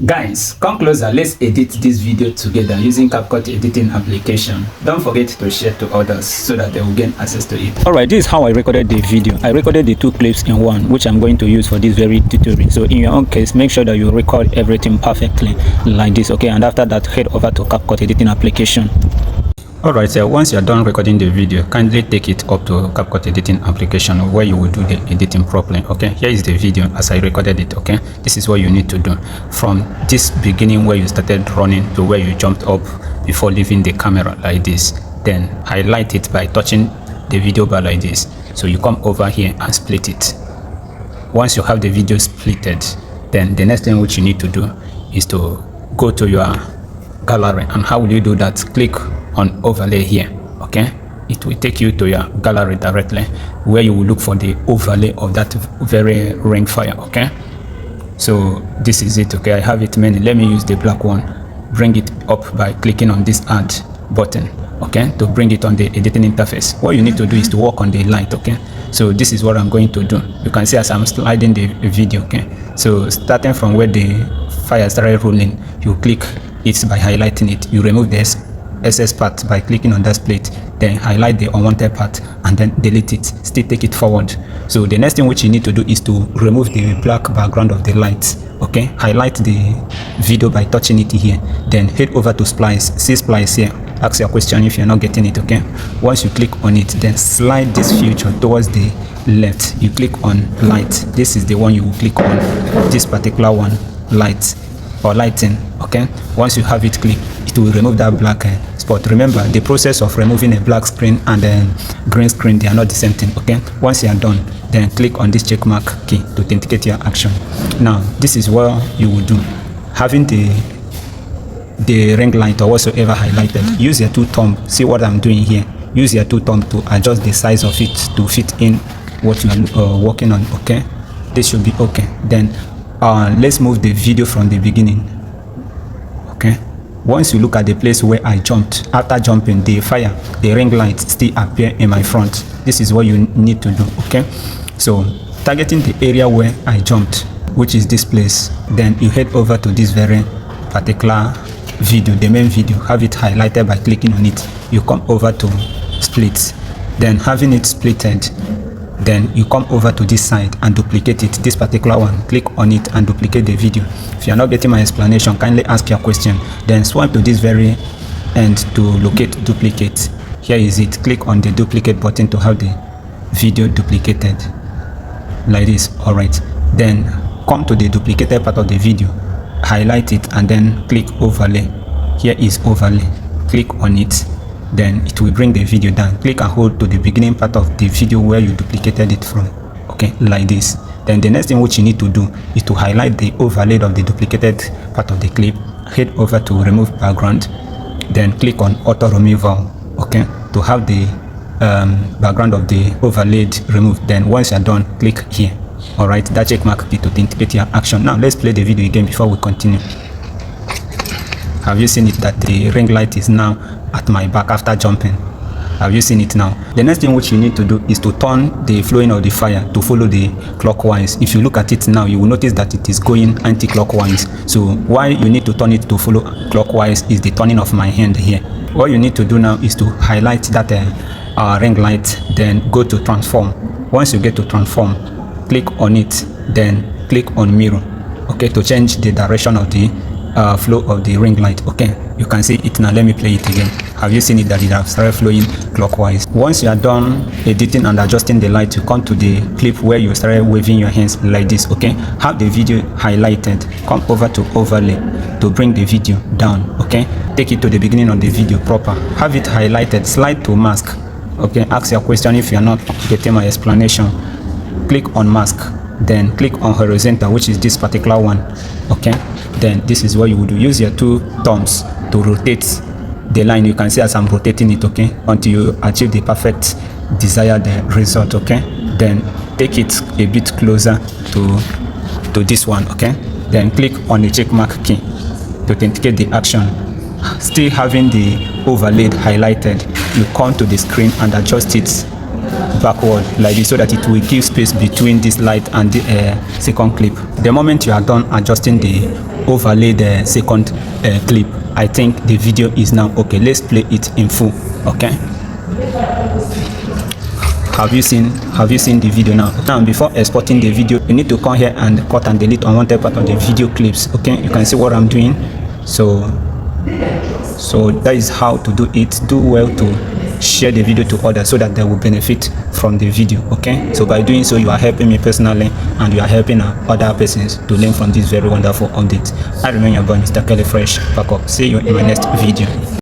Guys, come closer. Let's edit this video together using CapCut editing application. Don't forget to share to others so that they will gain access to it. Alright, this is how I recorded the video. I recorded the two clips in one, which I'm going to use for this very tutorial. So in your own case, make sure that you record everything perfectly like this, okay? And after that, head over to CapCut editing application. Alright, so once you're done recording the video, kindly take it up to CapCut editing application where you will do the editing properly, okay? Here is the video as I recorded it, okay? This is what you need to do. From this beginning where you started running to where you jumped up before leaving the camera like this. Then highlight it by touching the video bar like this. So you come over here and split it. Once you have the video splitted, then the next thing which you need to do is to go to your gallery. And how will you do that? Click on overlay here, okay? It will take you to your gallery directly where you will look for the overlay of that very ring fire, okay? So this is it, okay? I have it many. Let me use the black one. Bring it up by clicking on this add button, okay, to bring it on the editing interface. What you need to do is to work on the light, okay? So this is what I'm going to do. You can see as I'm sliding the video, okay? So starting from where the fire started rolling, you click it by highlighting it. You remove this excess part by clicking on that split, then highlight the unwanted part and then delete it. Still take it forward. So the next thing which you need to do is to remove the black background of the light, okay? Highlight the video by touching it here, then head over to splice. See splice here. Ask your question if you're not getting it, okay? Once you click on it, then slide this feature towards the left. You click on light. This is the one you will click on, this particular one, light or lighting, okay? Once you have it clicked, it will remove that black spot. Remember, the process of removing a black screen and then green screen, they are not the same thing, okay? Once you are done, then click on this check mark key to authenticate your action. Now, this is what you will do. Having the ring light or whatsoever highlighted, use your two thumb. See what I'm doing here. Use your two thumb to adjust the size of it to fit in what you are working on, okay? This should be okay. Then let's move the video from the beginning, okay? Once you look at the place where I jumped, after jumping, the fire, the ring light still appear in my front. This is what you need to do, okay? So targeting the area where I jumped, which is this place, then you head over to this very particular video, the main video. Have it highlighted by clicking on it. You come over to split, then having it splitted, then you come over to this side and duplicate it, this particular one. Click on it and duplicate the video. If you are not getting my explanation, kindly ask your question. Then swipe to this very end to locate duplicate. Here is it. Click on the duplicate button to have the video duplicated like this. Alright, then come to the duplicated part of the video, highlight it and then click overlay. Here is overlay. Click on it, then it will bring the video down. Click and hold to the beginning part of the video where you duplicated it from, okay, like this. Then the next thing which you need to do is to highlight the overlay of the duplicated part of the clip, head over to remove background, then click on auto removal, okay, to have the background of the overlaid removed. Then once you're done, click here. Alright, that check mark to authenticate your action. Now let's play the video again before we continue. Have you seen it that the ring light is now at my back after jumping? Have you seen it now? The next thing which you need to do is to turn the flowing of the fire to follow the clockwise. If you look at it now, you will notice that it is going anti-clockwise. So why you need to turn it to follow clockwise is the turning of my hand here. What you need to do now is to highlight that ring light, then go to transform. Once you get to transform, click on it, then click on mirror, okay, to change the direction of the flow of the ring light, okay? You can see it now. Let me play it again. Have you seen it that it has started flowing clockwise? Once you are done editing and adjusting the light, you come to the clip where you started waving your hands like this, okay? Have the video highlighted. Come over to overlay to bring the video down, okay? Take it to the beginning of the video proper. Have it highlighted. Slide to mask, okay? Ask your question if you are not getting my explanation. Click on mask, then click on horizontal, which is this particular one, okay? Then this is what you would do. Use your two thumbs to rotate the line. You can see as I'm rotating it, okay, until you achieve the perfect desired result, okay? Then take it a bit closer to this one, okay? Then click on the check mark key to authenticate the action. Still having the overlaid highlighted, you come to the screen and adjust it backward like this so that it will give space between this light and the second clip. The moment you are done adjusting the overlay the second clip. I think the video is now okay. Let's play it in full. Okay, have you seen the video now? Now, before exporting the video, you need to come here and cut and delete unwanted part of the video clips. Okay, you can see what I'm doing. So that is how to do it. Do well to share the video to others so that they will benefit from the video. Okay, so by doing so, you are helping me personally and you are helping other persons to learn from this very wonderful update. I remain your boy, Mr. Kelly Fresh. Back up. See you in my next video.